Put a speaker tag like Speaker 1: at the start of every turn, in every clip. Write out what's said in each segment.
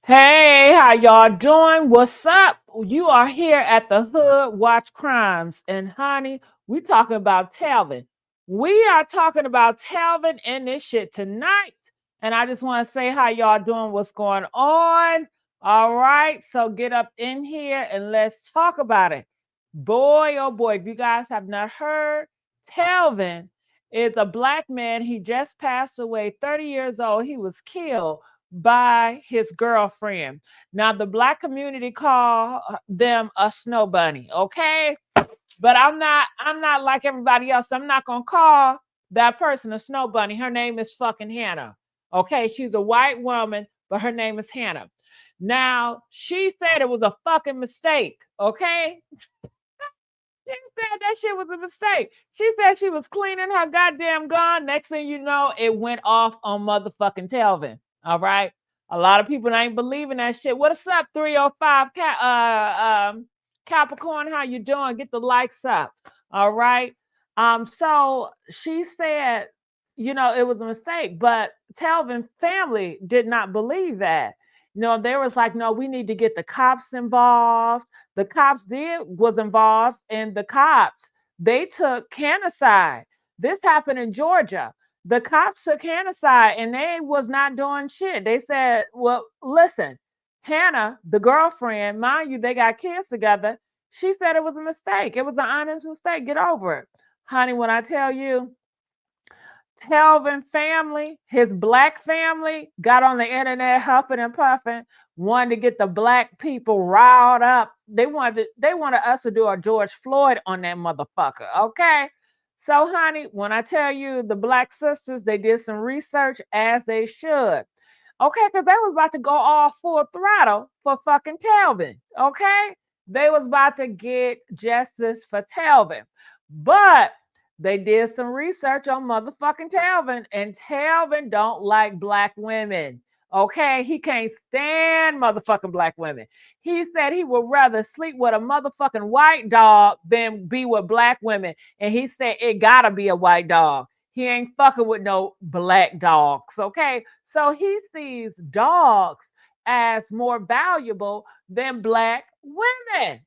Speaker 1: Hey, how y'all doing? What's up? You are here at the Hood Watch Crimes. And honey, we talking about Telvin. We are talking about Telvin and this shit tonight. And I just want to say how y'all doing, what's going on. All right, so get up in here and let's talk about it. Boy, oh boy, if you guys have not heard, Telvin is a black man. He just passed away, 30 years old. He was killed by his girlfriend. Now the black community call them a snow bunny, okay? But I'm not like everybody else. I'm not going to call that person a snow bunny. Her name is fucking Hannah. Okay? She's a white woman, but her name is Hannah. Now, she said it was a fucking mistake, okay? She said that shit was a mistake. She said she was cleaning her goddamn gun. Next thing you know, it went off on motherfucking Telvin. All right. A lot of people ain't believing that shit. What's up, 305 Capricorn? How you doing? Get the likes up. All right. So she said, it was a mistake, but Telvin family did not believe that. They was like, no, we need to get the cops involved. The cops was involved, and the cops, they took Hannah's side. This happened in Georgia. The cops took Hannah's side, and they was not doing shit. They said, well, listen, Hannah, the girlfriend, mind you, they got kids together. She said it was a mistake. It was an honest mistake. Get over it. Honey, when I tell you, Telvin family, his black family, got on the internet huffing and puffing, wanted to get the black people riled up. They wanted us to do a George Floyd on that motherfucker. Okay. So, honey, when I tell you the black sisters, they did some research as they should. Okay, because they was about to go all full throttle for fucking Telvin. Okay. They was about to get justice for Telvin. But they did some research on motherfucking Telvin, and Telvin don't like black women. Okay, he can't stand motherfucking black women. He said he would rather sleep with a motherfucking white dog than be with black women. And he said it gotta be a white dog. He ain't fucking with no black dogs. Okay, so he sees dogs as more valuable than black women.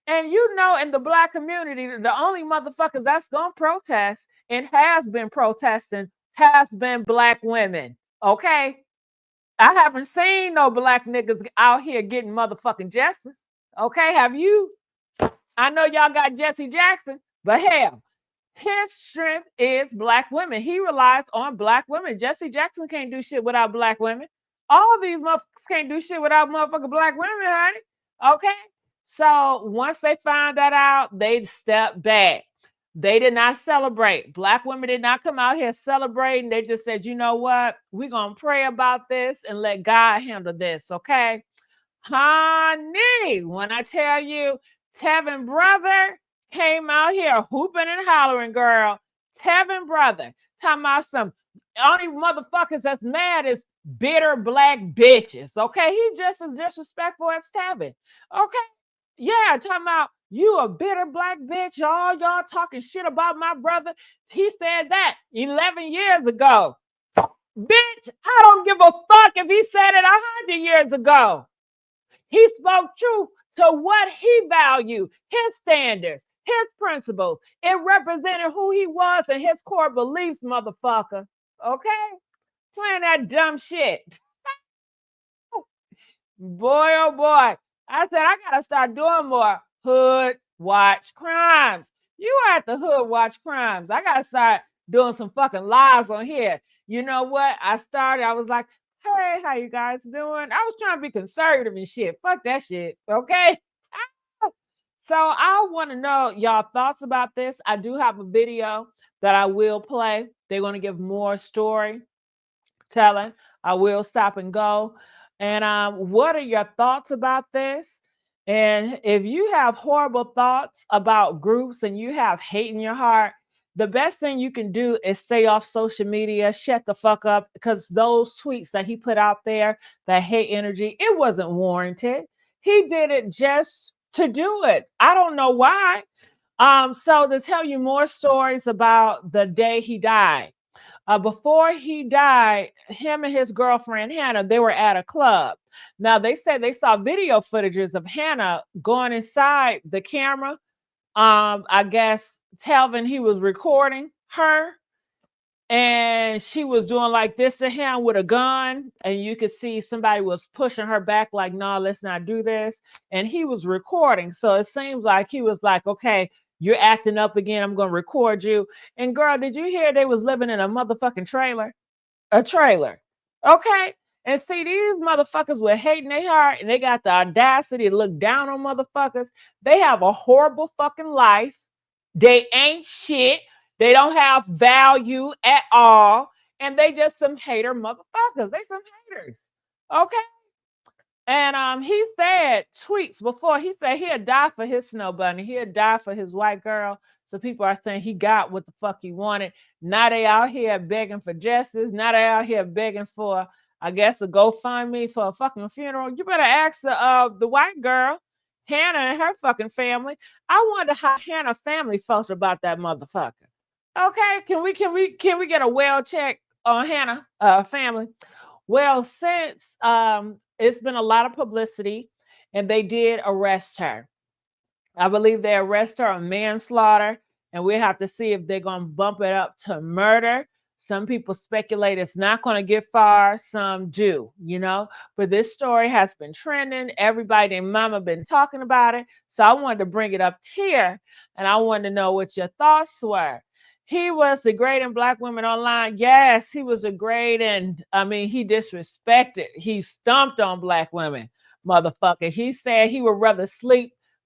Speaker 1: And in the black community, the only motherfuckers that's gonna protest and has been protesting has been black women. Okay? I haven't seen no black niggas out here getting motherfucking justice. Okay, have you? I know y'all got Jesse Jackson, but hell, his strength is black women. He relies on black women. Jesse Jackson can't do shit without black women. All these motherfuckers can't do shit without motherfucking black women, honey. Okay? So once they found that out, they stepped back. They did not celebrate. Black women did not come out here celebrating. They just said, you know what? We're going to pray about this and let God handle this, okay? Honey, when I tell you, Tevin brother came out here hooping and hollering, girl. Tevin brother, talking about some only motherfuckers that's mad is bitter black bitches, okay? He just as disrespectful as Tevin, okay? Yeah, talking about you a bitter black bitch. Y'all talking shit about my brother. He said that 11 years ago. Bitch, I don't give a fuck if he said it 100 years ago. He spoke truth to what he valued, his standards, his principles. It represented who he was and his core beliefs, motherfucker. Okay? Playing that dumb shit. Boy, oh boy. I said, I got to start doing more Hood Watch Crimes. You are at the Hood Watch Crimes. I got to start doing some fucking lives on here. You know what? I was like, hey, how you guys doing? I was trying to be conservative and shit. Fuck that shit. Okay? So I want to know y'all thoughts about this. I do have a video that I will play. They're going to give more story telling. I will stop and go. And what are your thoughts about this? And if you have horrible thoughts about groups and you have hate in your heart, the best thing you can do is stay off social media, shut the fuck up, because those tweets that he put out there, that hate energy, it wasn't warranted. He did it just to do it. I don't know why. So to tell you more stories about the day he died, Before he died, him and his girlfriend Hannah, they were at a club. Now they said they saw video footages of Hannah going inside the camera. I guess Telvin, he was recording her, and she was doing like this to him with a gun, and you could see somebody was pushing her back like, no, let's not do this. And he was recording, so it seems like he was like, okay, you're acting up again, I'm gonna record you. And girl, did you hear they was living in a motherfucking trailer? A trailer. Okay. And see, these motherfuckers with hate in their heart, and they got the audacity to look down on motherfuckers. They have a horrible fucking life. They ain't shit. They don't have value at all. And they just some hater motherfuckers. They some haters. Okay. And he said tweets before, he said he'd die for his snow bunny. He'd die for his white girl. So people are saying he got what the fuck he wanted. Now they out here begging for justice. Now they out here begging for, I guess, a GoFundMe for a fucking funeral. You better ask the white girl, Hannah, and her fucking family. I wonder how Hannah family felt about that motherfucker. Okay, can we get a well check on Hannah family? Well, since it's been a lot of publicity, and they did arrest her. I believe they arrest her on manslaughter, and we have to see if they're going to bump it up to murder. Some people speculate it's not going to get far. Some do, But this story has been trending. Everybody and mama been talking about it. So I wanted to bring it up here, and I wanted to know what your thoughts were. He was degrading black women online. Yes, he was degrading. I mean, he disrespected. He stomped on black women, motherfucker. He said he would rather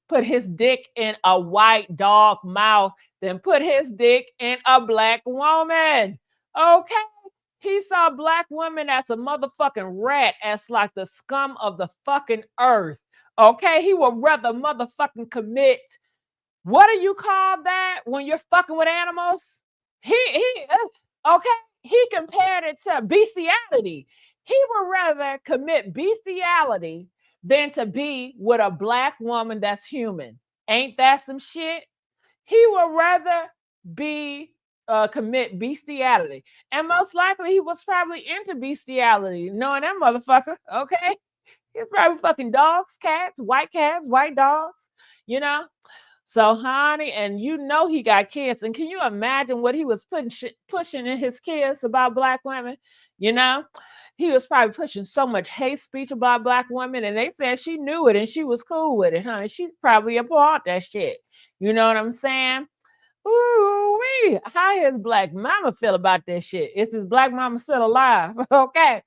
Speaker 1: put his dick in a white dog mouth than put his dick in a black woman. Okay. He saw black women as a motherfucking rat, as like the scum of the fucking earth. Okay. He would rather motherfucking commit. What do you call that when you're fucking with animals? Okay. He compared it to bestiality. He would rather commit bestiality than to be with a black woman that's human. Ain't that some shit? He would rather commit bestiality. And most likely he was probably into bestiality, knowing that motherfucker, okay? He's probably fucking dogs, cats, white dogs, you know? So, honey, and he got kids. And can you imagine what he was pushing in his kids about black women? He was probably pushing so much hate speech about black women, and they said she knew it and she was cool with it, honey. She probably applauded that shit. You know what I'm saying? Ooh-wee. How his black mama feel about this shit? Is his black mama still alive? Okay.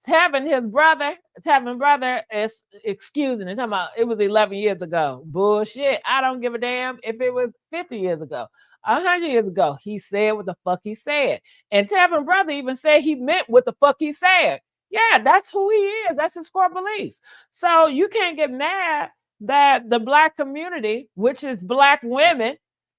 Speaker 1: Telvin brother is excusing it. Talking about it was 11 years ago. Bullshit. I don't give a damn if it was 50 years ago, 100 years ago. He said what the fuck he said. And Telvin brother even said he meant what the fuck he said. Yeah, that's who he is. That's his core beliefs. So you can't get mad that the black community, which is black women,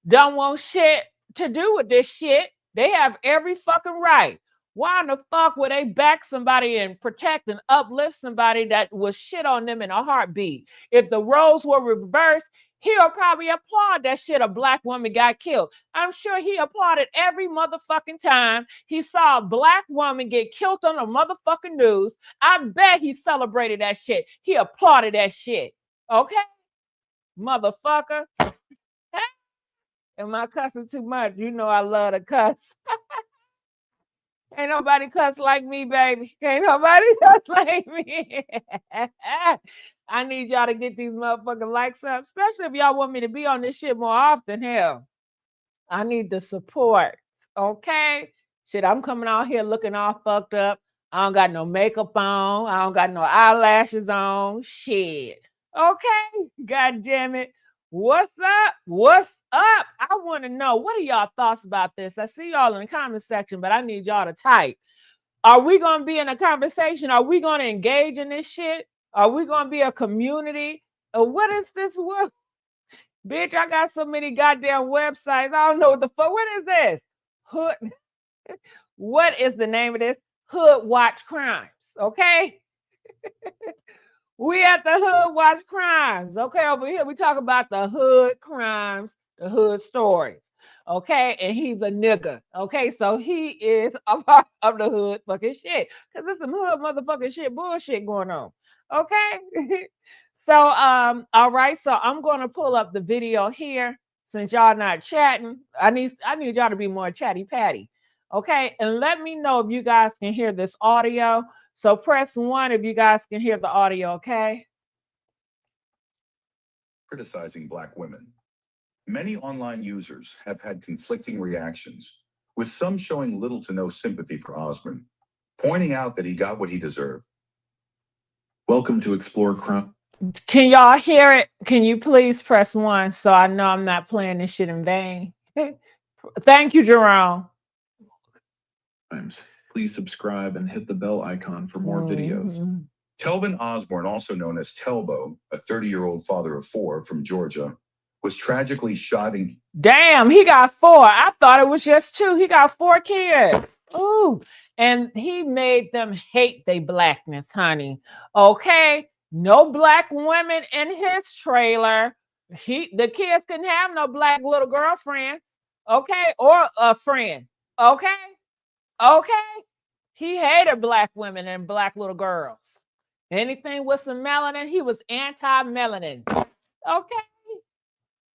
Speaker 1: don't want shit to do with this shit. They have every fucking right. Why in the fuck would they back somebody and protect and uplift somebody that was shit on them in a heartbeat? If the roles were reversed, he'll probably applaud that shit a black woman got killed. I'm sure he applauded every motherfucking time he saw a black woman get killed on the motherfucking news. I bet he celebrated that shit. He applauded that shit. Okay? Motherfucker. Am I cussing too much? You know I love to cuss. Ain't nobody cuss like me, baby. Ain't nobody cuss like me. I need y'all to get these motherfucking likes up, especially if y'all want me to be on this shit more often. Hell, I need the support. Okay? Shit, I'm coming out here looking all fucked up. I don't got no makeup on. I don't got no eyelashes on. Shit. Okay? God damn it. What's up? What's up? I want to know, what are y'all thoughts about this? I see y'all in the comment section, but I need y'all to type. Are we going to be in a conversation? Are we going to engage in this shit? Are we going to be a community? What is this? What? Bitch, I got so many goddamn websites. I don't know what the fuck. What is this? Hood. What is the name of this? Hood Watch Crimes. Okay? We at the Hood Watch Crimes. Okay, over here we talk about the hood crimes, the hood stories. Okay, and he's a nigga. Okay, so he is a part of the hood fucking shit. Cause there's some hood motherfucking shit bullshit going on. Okay. So all right, so I'm gonna pull up the video here since y'all not chatting. I need y'all to be more chatty patty. Okay, and let me know if you guys can hear this audio. So press 1 if you guys can hear the audio, okay?
Speaker 2: Criticizing Black women. Many online users have had conflicting reactions, with some showing little to no sympathy for Osborne, pointing out that he got what he deserved.
Speaker 3: Welcome to Explore Crime.
Speaker 1: Can y'all hear it? Can you please press 1 so I know I'm not playing this shit in vain? Thank you, Jerome.
Speaker 3: Please subscribe and hit the bell icon for more videos.
Speaker 2: Telvin Osborne, also known as Telbo, a 30-year-old father of 4 from Georgia, was tragically shot in...
Speaker 1: Damn, he got 4. I thought it was just 2. He got 4 kids. Ooh, and he made them hate their blackness, honey. Okay, no black women in his trailer. The kids couldn't have no black little girlfriends, okay, or a friend, okay. He hated black women and black little girls. Anything with some melanin, he was anti-melanin. Okay.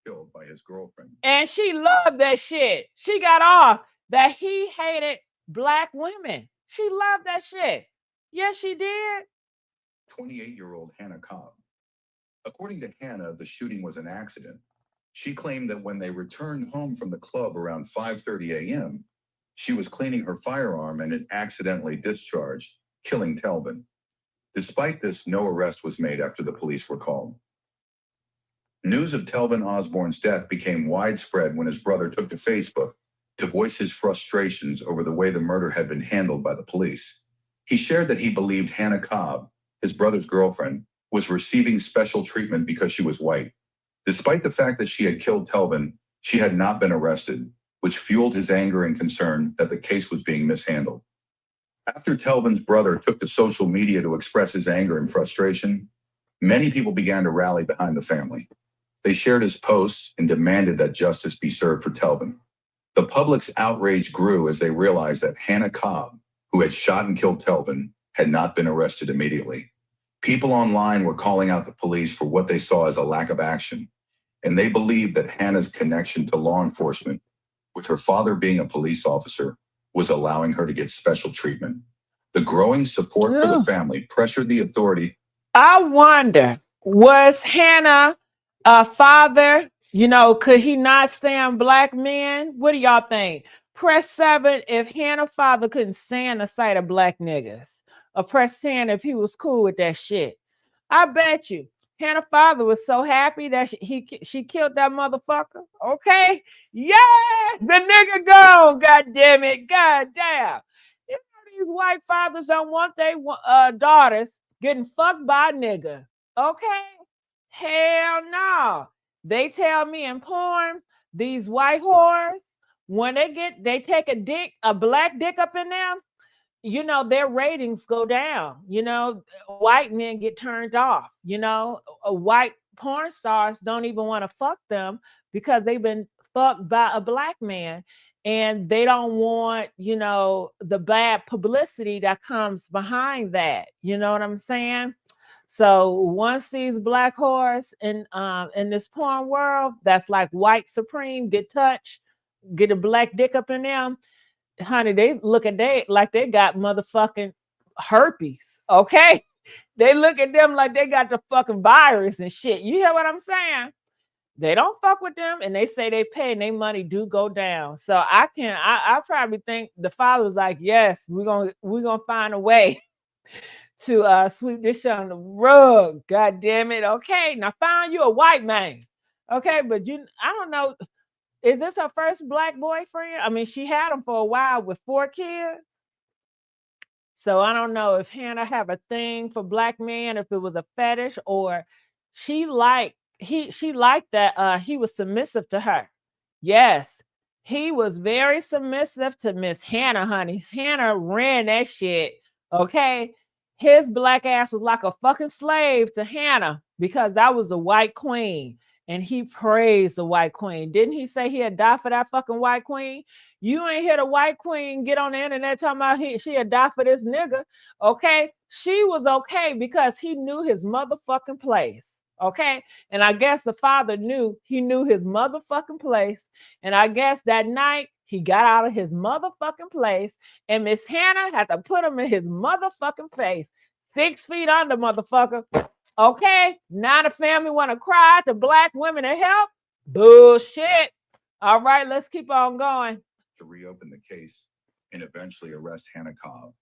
Speaker 2: Killed by his girlfriend.
Speaker 1: And she loved that shit. She got off that he hated black women. She loved that shit. Yes, she did.
Speaker 2: 28-year-old Hannah Cobb. According to Hannah, the shooting was an accident. She claimed that when they returned home from the club around 5:30 a.m., she was cleaning her firearm and it accidentally discharged, killing Telvin. Despite this, no arrest was made after the police were called. News of Telvin Osborne's death became widespread when his brother took to Facebook to voice his frustrations over the way the murder had been handled by the police. He shared that he believed Hannah Cobb, his brother's girlfriend, was receiving special treatment because she was white. Despite the fact that she had killed Telvin, she had not been arrested, which fueled his anger and concern that the case was being mishandled. After Telvin's brother took to social media to express his anger and frustration, many people began to rally behind the family. They shared his posts and demanded that justice be served for Telvin. The public's outrage grew as they realized that Hannah Cobb, who had shot and killed Telvin, had not been arrested immediately. People online were calling out the police for what they saw as a lack of action, and they believed that Hannah's connection to law enforcement, with her father being a police officer, was allowing her to get special treatment. The growing support for the family pressured the authority.
Speaker 1: I wonder, was Hannah a father? You know, could he not stand black men? What do y'all think? Press 7 if Hannah's father couldn't stand the sight of black niggas. Or press 10 if he was cool with that shit. I bet you Hannah's father was so happy that she killed that motherfucker. Okay? Yes! The nigga gone, god damn it. God damn. You know these white fathers don't want their daughters getting fucked by a nigga. Okay? Hell no. They tell me in porn, these white whores, when they take a black dick up in them, you know, their ratings go down. You know, white men get turned off. You know, white porn stars don't even want to fuck them because they've been fucked by a black man. And they don't want, you know, the bad publicity that comes behind that. You know what I'm saying? So once these black whores in this porn world, that's like white supreme, get touched, get a black dick up in them, honey, they look at they like they got motherfucking herpes. Okay, they look at them like they got the fucking virus and shit. You hear what I'm saying? They don't fuck with them, and they say they pay, and their money do go down. So I probably think the father was like, yes, we're gonna find a way to sweep this shit on the rug. God damn it. Okay, now find you a white man. Okay, but I don't know. Is this her first black boyfriend? I mean, she had him for a while with 4 kids. So I don't know if Hannah have a thing for black men, if it was a fetish, or she liked that he was submissive to her. Yes, he was very submissive to Miss Hannah, honey. Hannah ran that shit. Okay. His black ass was like a fucking slave to Hannah because that was a white queen. and he praised the white queen. Didn't he say he'd die for that fucking white queen? You ain't hear the white queen get on the internet talking about she'd die for this nigga. Okay, she was okay because he knew his motherfucking place. Okay, and I guess the father knew his motherfucking place, and I guess that night he got out of his motherfucking place, and Miss Hannah had to put him in his motherfucking face. 6 feet under, motherfucker. Okay, now the family want to cry to black women to help? Bullshit. All right, let's keep on going.
Speaker 2: To reopen the case and eventually arrest Hannah Cobb.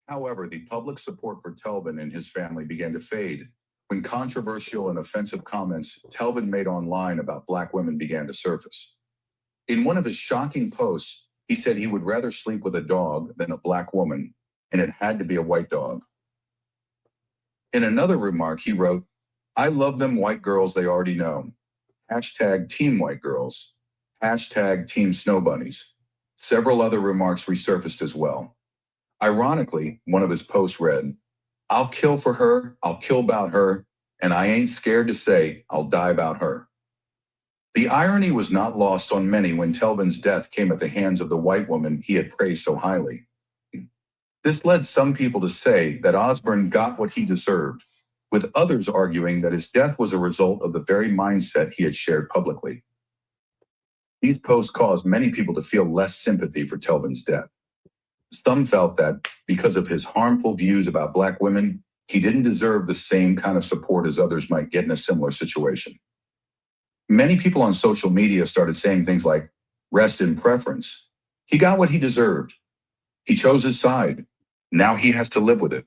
Speaker 2: However, the public support for Telvin and his family began to fade when controversial and offensive comments Telvin made online about black women began to surface. In one of his shocking posts, he said he would rather sleep with a dog than a black woman, and it had to be a white dog. In another remark, he wrote, "I love them white girls they already know. Hashtag Team White Girls. Hashtag Team Snow Bunnies." Several other remarks resurfaced as well. Ironically, one of his posts read, "I'll kill for her, I'll kill about her, and I ain't scared to say I'll die about her." The irony was not lost on many when Telvin's death came at the hands of the white woman he had praised so highly. This led some people to say that Osborne got what he deserved, with others arguing that his death was a result of the very mindset he had shared publicly. These posts caused many people to feel less sympathy for Telvin's death. Some felt that because of his harmful views about black women, he didn't deserve the same kind of support as others might get in a similar situation. Many people on social media started saying things like, "Rest in preference. He got what he deserved. He chose his side. Now he has to live with it."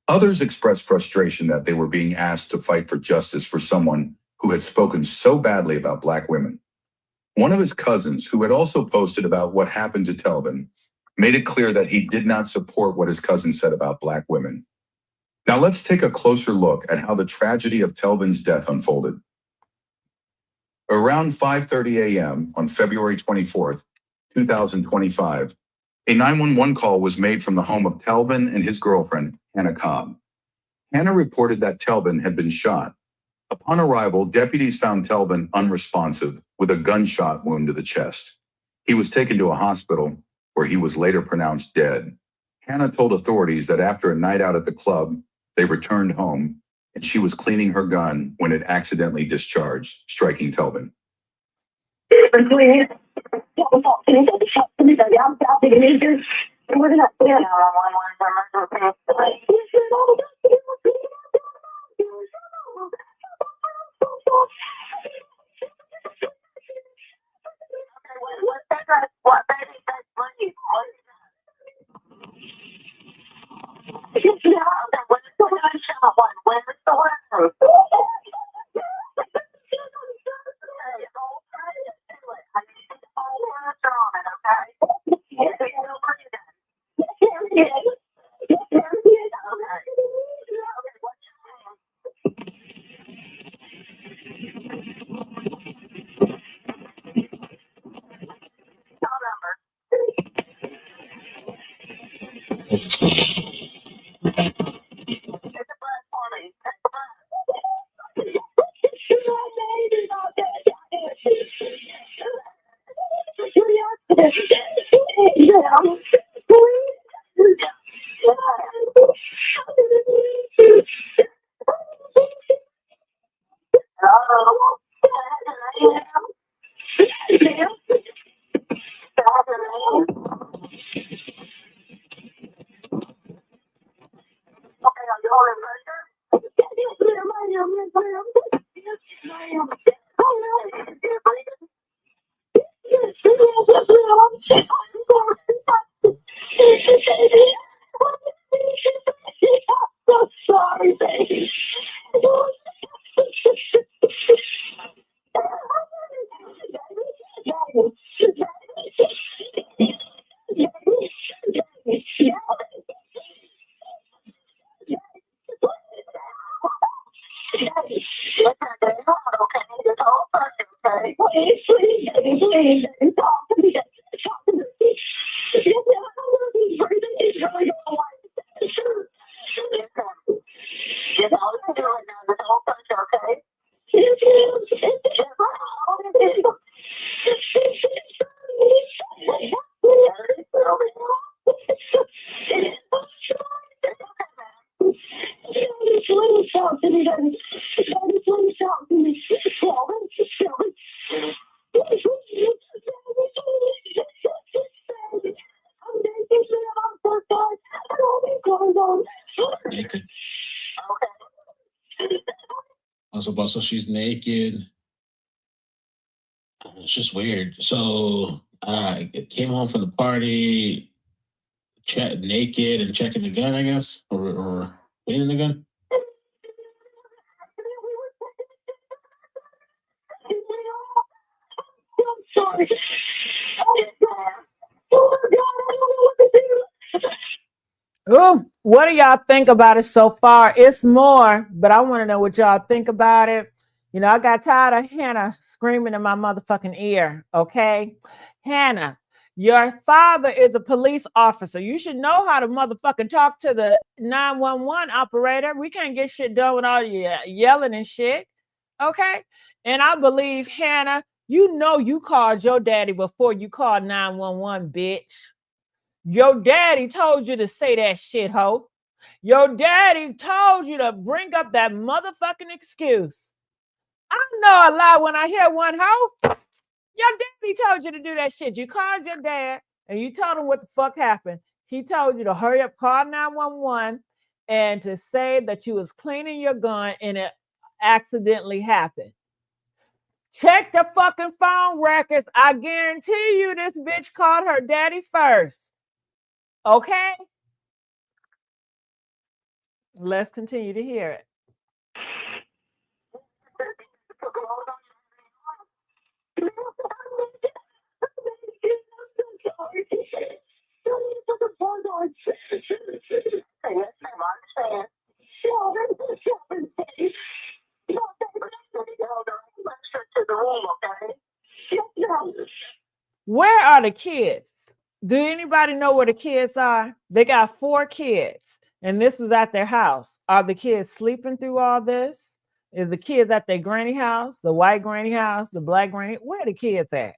Speaker 2: Others expressed frustration that they were being asked to fight for justice for someone who had spoken so badly about black women. One of his cousins, who had also posted about what happened to Telvin, made it clear that he did not support what his cousin said about black women. Now let's take a closer look at how the tragedy of Telvin's death unfolded. Around 5:30 a.m. on February 24th, 2025, a 911 call was made from the home of Telvin and his girlfriend, Hannah Cobb. Hannah reported that Telvin had been shot. Upon arrival, deputies found Telvin unresponsive with a gunshot wound to the chest. He was taken to a hospital where he was later pronounced dead. Hannah told authorities that after a night out at the club, they returned home and she was cleaning her gun when it accidentally discharged, striking Telvin.
Speaker 4: Naked. So she's naked. It's just weird. So I came home from the party, naked and checking the gun, I guess, or cleaning the gun.
Speaker 1: Oh, what do y'all think about it so far? It's more, but I want to know what y'all think about it. You know, I got tired of Hannah screaming in my motherfucking ear. Okay, Hannah, your father is a police officer. You should know how to motherfucking talk to the 911 operator. We can't get shit done with all you yelling and shit. Okay, and I believe Hannah, you know you called your daddy before you called 911, bitch. Your daddy told you to say that shit, ho. Your daddy told you to bring up that motherfucking excuse. I know a lot when I hear one, ho. Your daddy told you to do that shit. You called your dad and you told him what the fuck happened. He told you to hurry up, call 911 and to say that you was cleaning your gun and it accidentally happened. Check the fucking phone records. I guarantee you this bitch called her daddy first. Okay? Let's continue to hear it. Where are the kids? Do anybody know where the kids are? They got 4 kids, and this was at their house. Are the kids sleeping through all this? Is the kids at their granny house, the white granny house, the black granny? Where are the kids at?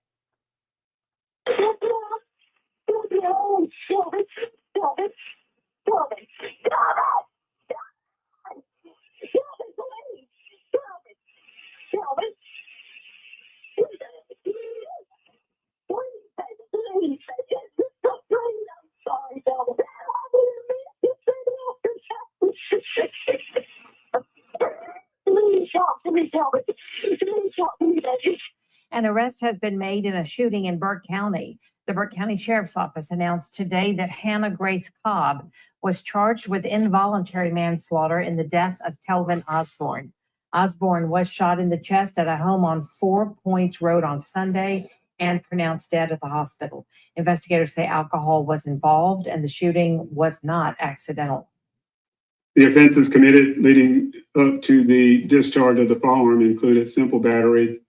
Speaker 5: An arrest has been made in a shooting in Burke County. The Burke County Sheriff's Office announced today that Hannah Grace Cobb was charged with involuntary manslaughter in the death of Telvin Osborne. Osborne was shot in the chest at a home on 4 Points Road on Sunday and pronounced dead at the hospital. Investigators say alcohol was involved and the shooting was not accidental.
Speaker 6: The offenses committed leading up to the discharge of the firearm included simple battery,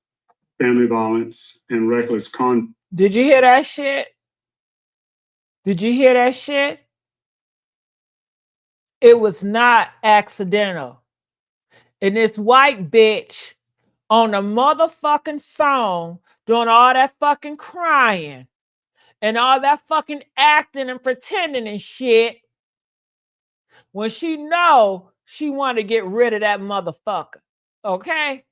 Speaker 6: family violence, and reckless conduct.
Speaker 1: Did you hear that shit? Did you hear that shit? It was not accidental. And this white bitch on the motherfucking phone doing all that fucking crying and all that fucking acting and pretending and shit when she know she want to get rid of that motherfucker. Okay?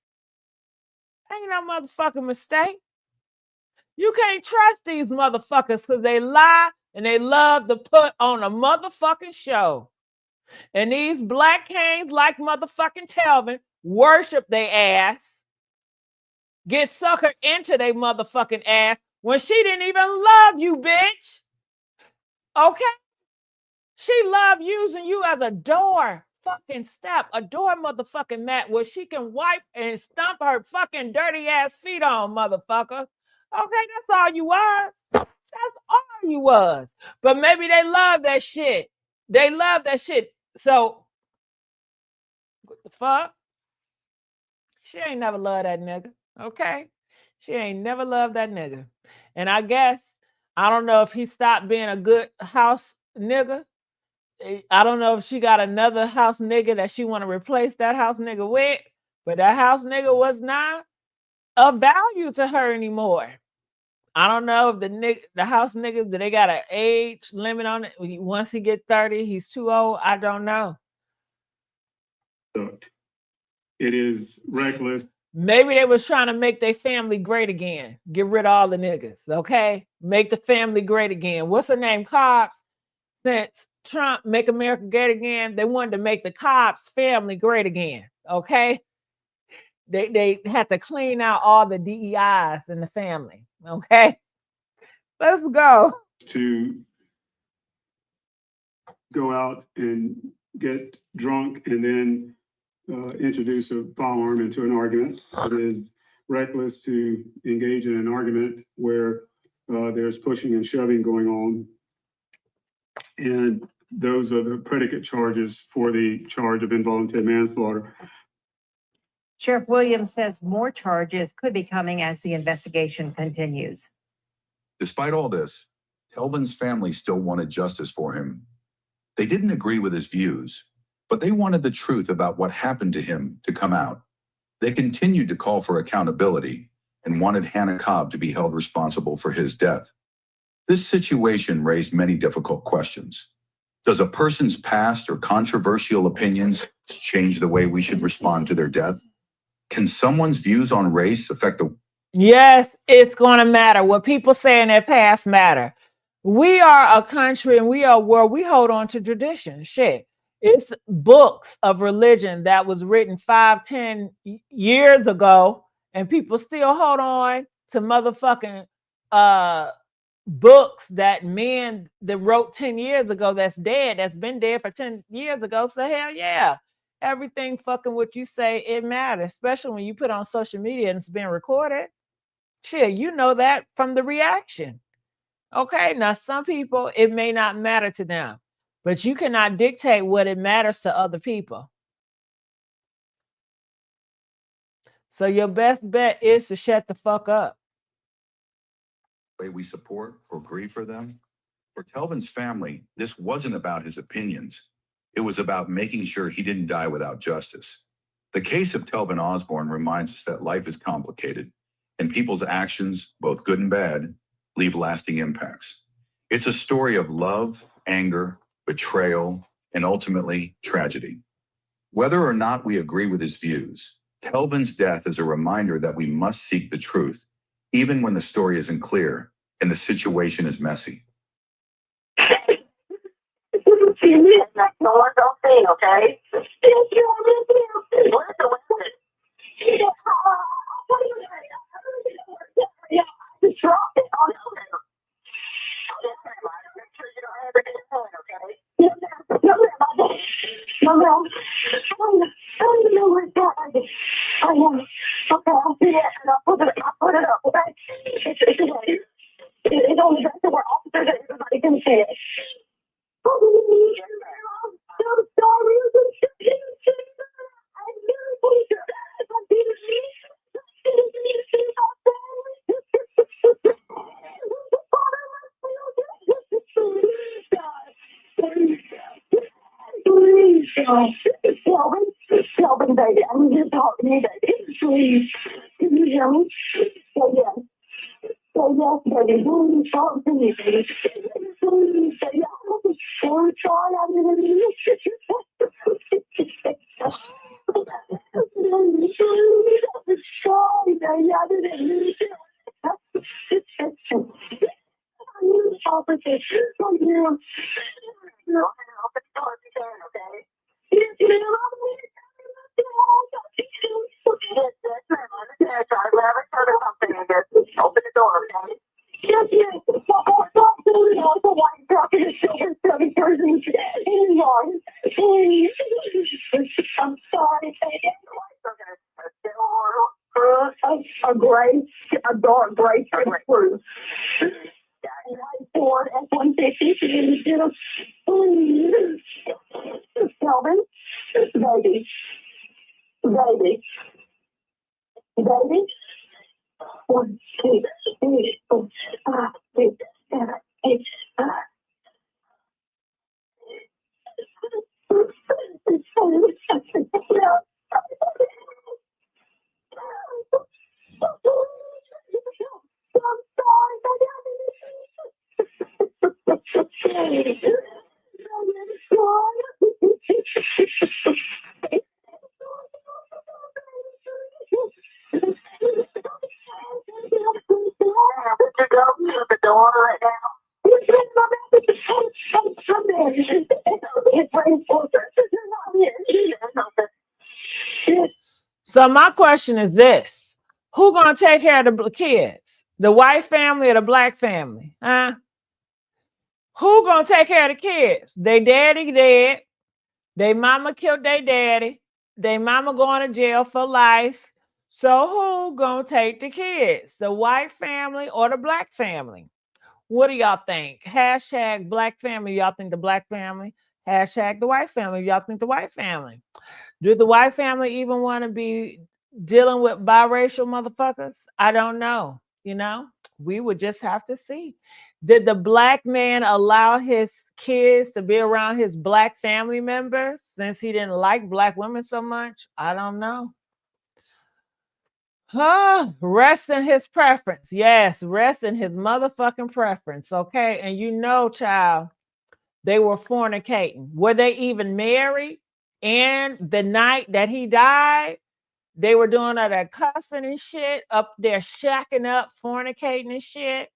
Speaker 1: Ain't no motherfucking mistake. You can't trust these motherfuckers because they lie and they love to put on a motherfucking show. And these black canes like motherfucking Telvin worship they ass, get suckered into their motherfucking ass when she didn't even love you, bitch. Okay? She loved using you as a door fucking step, a door motherfucking mat where she can wipe and stomp her fucking dirty ass feet on, motherfucker. Okay, that's all you was. That's all you was. But maybe they love that shit. They love that shit. So, what the fuck? She ain't never loved that nigga. Okay? She ain't never loved that nigga. And I guess, I don't know if he stopped being a good house nigga. I don't know if she got another house nigga that she want to replace that house nigga with. But that house nigga was not of value to her anymore. I don't know if the house niggas, do they got an age limit on it? Once he get 30, he's too old. I don't know.
Speaker 6: It is reckless.
Speaker 1: Maybe they was trying to make their family great again. Get rid of all the niggas, okay? Make the family great again. What's her name? Cops. Since Trump make America great again, they wanted to make the cops family great again, okay? They had to clean out all the DEIs in the family, okay? Let's go.
Speaker 6: To go out and get drunk and then introduce a firearm into an argument. It is reckless to engage in an argument where there's pushing and shoving going on. And those are the predicate charges for the charge of involuntary manslaughter.
Speaker 5: Sheriff Williams says more charges could be coming as the investigation continues.
Speaker 2: Despite all this, Telvin's family still wanted justice for him. They didn't agree with his views, but they wanted the truth about what happened to him to come out. They continued to call for accountability and wanted Hannah Cobb to be held responsible for his death. This situation raised many difficult questions. Does a person's past or controversial opinions change the way we should respond to their death? Can someone's views on race affect the...
Speaker 1: Yes, it's going to matter. What people say in their past matter. We are a country and we are where we hold on to tradition. Shit. It's books of religion that was written 5-10 years ago, and people still hold on to motherfucking books that men that wrote 10 years ago that's dead, that's been dead for 10 years ago. So hell yeah. Everything fucking what you say, it matters, especially when you put on social media and it's being recorded. Shit, you know that from the reaction. Okay, now some people, it may not matter to them, but you cannot dictate what it matters to other people. So your best bet is to shut the fuck up.
Speaker 2: way we support or grieve for them? For Telvin's family, this wasn't about his opinions. It was about making sure he didn't die without justice. The case of Telvin Osborne reminds us that life is complicated, and people's actions, both good and bad, leave lasting impacts. It's a story of love, anger, betrayal, and ultimately tragedy. Whether or not we agree with his views, Telvin's death is a reminder that we must seek the truth, even when the story isn't clear and the situation is messy.
Speaker 7: No one don't say, okay? Okay, I'll see it and I'll put it up, okay? It's only just where officers and everybody can see it. I'm so sorry. Telvin, baby, I need you to talk to me, baby. Please. Can you hear me? So, yes. So, yes, baby. Please talk to me, baby. Please, baby. I'm sorry. I didn't mean sorry, baby. I didn't mean open the door, okay? Yes. The white truck and the silver 7 persons in the yard. Please. I'm sorry, baby. A dark gray Cruise. White Ford F-150. Please. Telvin. Baby. 1, 2, 3, 4, 5, 6, 7, 8, 9. door right now. You're in my mouth. Come there. It's reinforcements. You're not here.
Speaker 1: So my question is this: who gonna take care of the kids? The white family or the black family? Huh? Who gonna take care of the kids? They daddy dead. They mama killed their daddy. They mama going to jail for life. So who gonna take the kids? The white family or the black family? What do y'all think? Hashtag black family. Y'all think the black family? Hashtag the white family. Y'all think the white family? Do the white family even want to be dealing with biracial motherfuckers? I don't know. You know, we would just have to see. Did the black man allow his kids to be around his black family members since he didn't like black women so much? I don't know. Rest in his preference. Yes, rest in his motherfucking preference. Okay. And you know, child, they were fornicating. Were they even married? And the night that he died, they were doing all that cussing and shit up there, shacking up, fornicating and shit.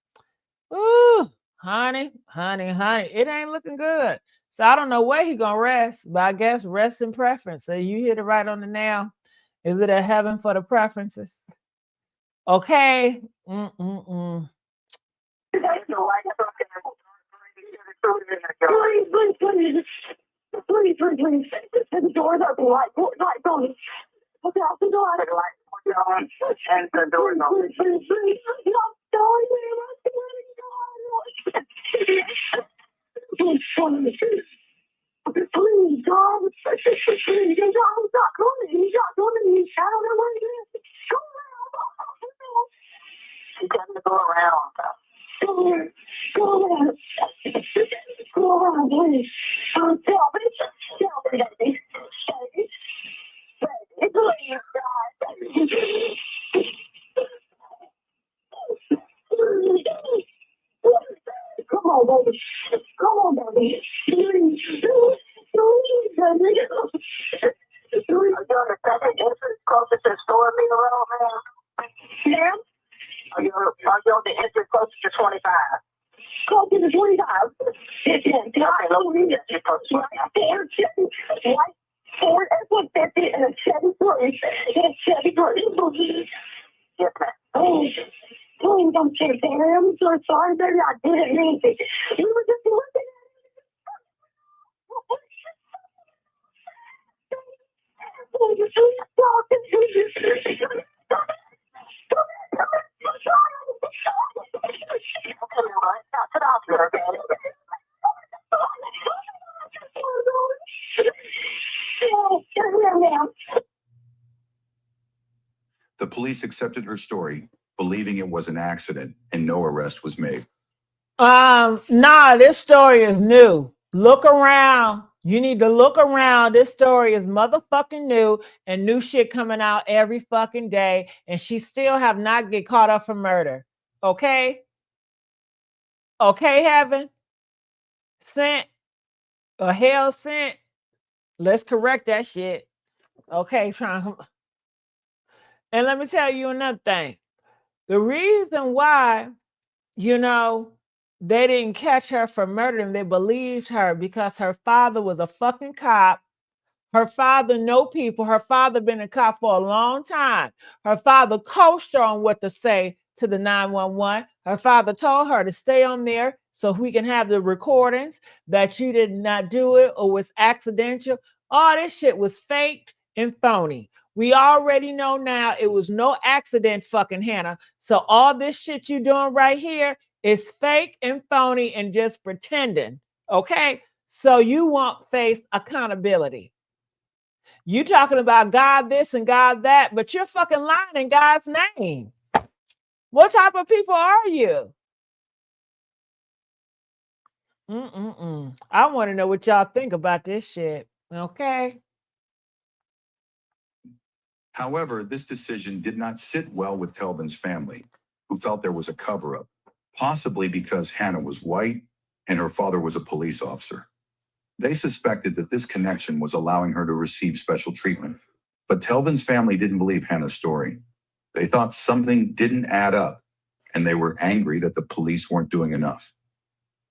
Speaker 1: Ooh, honey, it ain't looking good. So I don't know where he gonna rest, but I guess rest in preference. So you hit it right on the nail. Is it a heaven for the preferences? Okay.
Speaker 7: Please, please. The door's open. Light on. Look out the door. The light on. And the door's open. Please. Please, God. Please, God. He's not coming. He's not coming. I don't know where he is. He doesn't go around. Go around, please. Telvin, baby. Please, God. Come on, baby. Please, baby. Are you on the second entrance closest to the store being around, man? Yeah? Are you on the entrance closest to 25? Closer to 25. It's I don't need it. It's white Ford F-150 and a Chevy 3. It's Chevy 3. Yes, ma'am. Oh, please don't say that. I'm so sorry, baby. I didn't mean to. We were just looking at
Speaker 2: The police accepted her story, believing it was an accident, and no arrest was made.
Speaker 1: Nah, this story is new. Look around. You need to look around. This story is motherfucking new and new shit coming out every fucking day. And she still have not get caught up for murder. Okay? Okay, heaven? Sent? Or hell sent? Let's correct that shit. Okay, trying. And let me tell you another thing. The reason why, they didn't catch her for murder and they believed her because her father was a fucking cop. Her father know people. Her father been a cop for a long time. Her father coached her on what to say to the 911. Her father told her to stay on there so we can have the recordings that you did not do it or was accidental. All this shit was fake and phony. We already know now it was no accident, fucking Hannah. So all this shit you doing right here is fake and phony and just pretending. Okay? So you won't face accountability. You talking about God this and God that, but you're fucking lying in God's name. What type of people are you? I want to know what y'all think about this shit. Okay.
Speaker 2: However, this decision did not sit well with Telvin's family, who felt there was a cover-up, possibly because Hannah was white and her father was a police officer. They suspected that this connection was allowing her to receive special treatment. But Telvin's family didn't believe Hannah's story. They thought something didn't add up, and they were angry that the police weren't doing enough.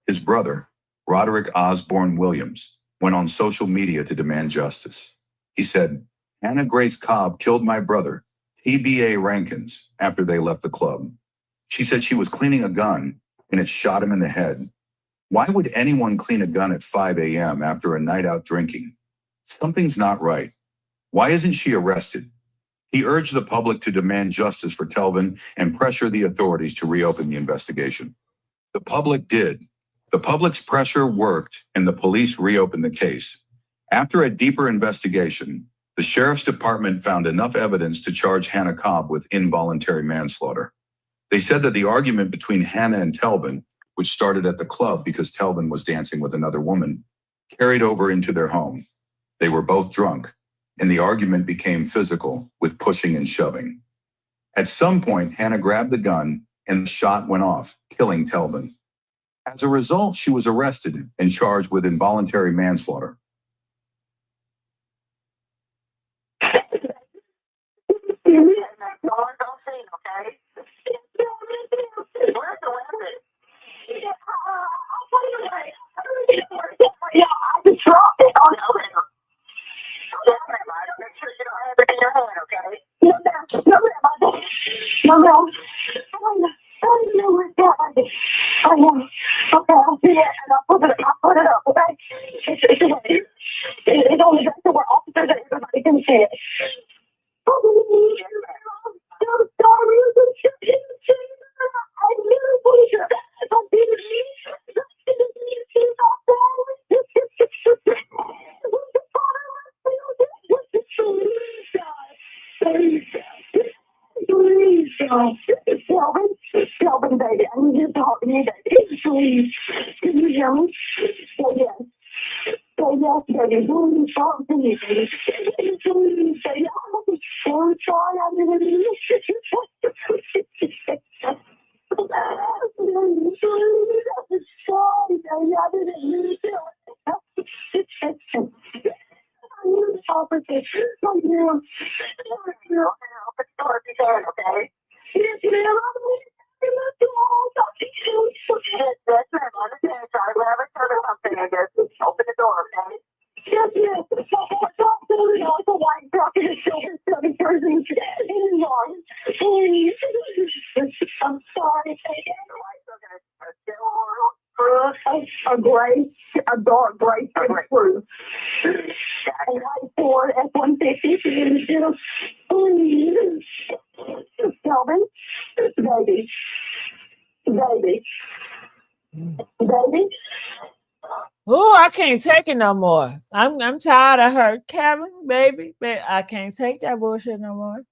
Speaker 2: His brother, Roderick Osborne Williams, went on social media to demand justice. He said, "Hannah Grace Cobb killed my brother, TBA Rankins, after they left the club. She said she was cleaning a gun and it shot him in the head. Why would anyone clean a gun at 5 a.m. after a night out drinking? Something's not right. Why isn't she arrested?" He urged the public to demand justice for Telvin and pressure the authorities to reopen the investigation. The public did. The public's pressure worked, and the police reopened the case. After a deeper investigation, the sheriff's department found enough evidence to charge Hannah Cobb with involuntary manslaughter. They said that the argument between Hannah and Telvin, which started at the club because Telvin was dancing with another woman, carried over into their home. They were both drunk, and the argument became physical with pushing and shoving. At some point, Hannah grabbed the gun and the shot went off, killing Telvin. As a result, she was arrested and charged with involuntary manslaughter.
Speaker 7: Yeah, I just dropped it on the window. Make sure you don't have it in your hand, okay? No, I don't know where that is. I know. Okay, I'll see it and I'll put it up, okay? It's on the dresser where officers and everybody can see it. I'm sorry. I knew it. Telvin, baby, I need you to talk to me, baby. Please, can you hear me? Say yes. Say yes, baby. Please talk to me, baby. Please say yes. I'm sorry, I didn't mean it. Sorry, baby, I didn't mean it. Officer, come here. Okay? Yes, ma'am. Yes, ma'am. I understand. Sorry, whatever. Something, I guess. Open the door, okay? Yes. It's a white truck and a silver study person. Please. I'm sorry. A dark gray Cruise. A white Ford F-150. Please. Telvin, baby.
Speaker 1: Oh, I can't take it no more. I'm tired of her, Kevin, baby. I can't take that bullshit no more.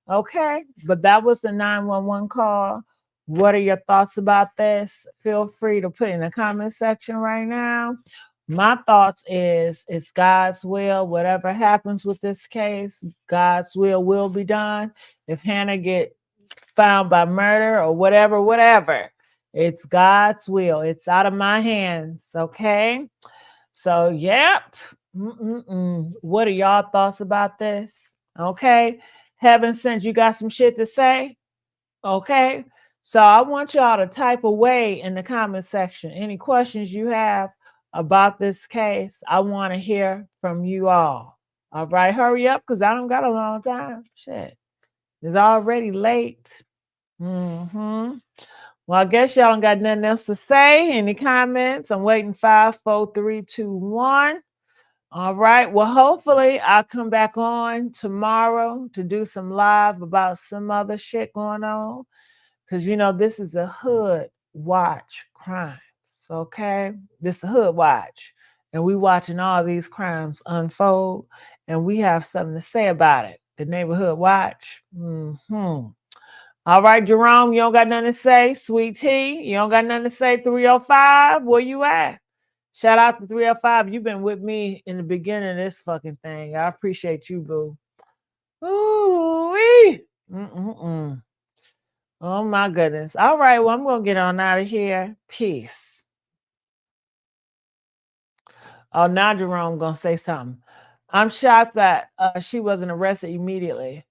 Speaker 1: Okay, but that was the 911 call. What are your thoughts about this? Feel free to put in the comment section right now. My thoughts is it's God's will. Whatever happens with this case, God's will be done. If Hannah get found by murder or whatever, it's God's will. It's out of my hands. Okay. So, yep. What are y'all thoughts about this? Okay. Heaven sent, you got some shit to say? Okay. So I want y'all to type away in the comment section any questions you have about this case. I want to hear from you all. All right. Hurry up because I don't got a long time. Shit. It's already late. Well, I guess y'all don't got nothing else to say. Any comments? I'm waiting. 5, 4, 3, 2, 1. All right. Well, hopefully I'll come back on tomorrow to do some live about some other shit going on. Because, this is a hood watch crimes. Okay. This is a hood watch. And we watching all these crimes unfold. And we have something to say about it. The neighborhood watch. All right, Jerome, you don't got nothing to say. Sweet Tea, you don't got nothing to say. 305, where you at? Shout out to 305. You've been with me in the beginning of this fucking thing. I appreciate you, boo. Ooh-wee. Oh, my goodness. All right, well, I'm going to get on out of here. Peace. Oh, now Jerome going to say something. I'm shocked that she wasn't arrested immediately.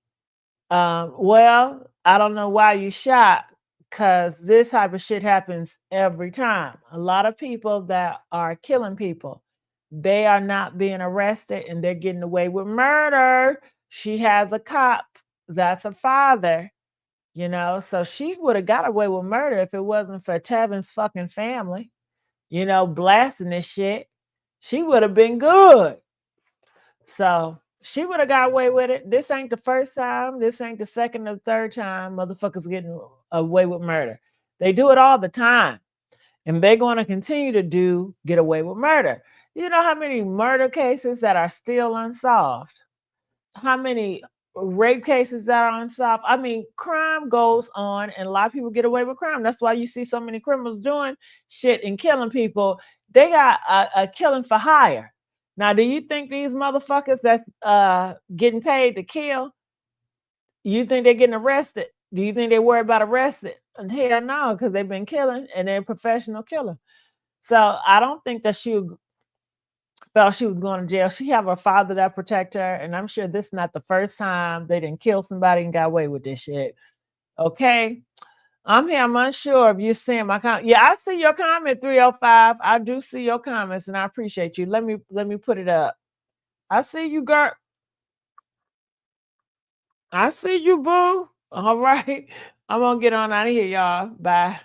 Speaker 1: Well, I don't know why you shot, because this type of shit happens every time. A lot of people that are killing people, they are not being arrested and they're getting away with murder. She has a cop that's a father, you know, so she would have got away with murder if it wasn't for Telvin's fucking family, you know, blasting this shit. She would have been good. So she would have got away with it. This ain't the first time. This ain't the second or third time motherfuckers getting away with murder. They do it all the time. And they're going to continue to get away with murder. You know how many murder cases that are still unsolved? How many rape cases that are unsolved? I mean, crime goes on and a lot of people get away with crime. That's why you see so many criminals doing shit and killing people. They got a killing for hire. Now, do you think these motherfuckers that's getting paid to kill, you think they're getting arrested? Do you think they worry about arrested? And hell no, because they've been killing and they're a professional killer. So I don't think that she felt she was going to jail. She have a father that protect her, and I'm sure this is not the first time they didn't kill somebody and got away with this shit. Okay, I'm here. I'm unsure if you're seeing my comment. Yeah, I see your comment, 305. I do see your comments, and I appreciate you. Let me put it up. I see you, girl. I see you, boo. All right, I'm gonna get on out of here, y'all. Bye.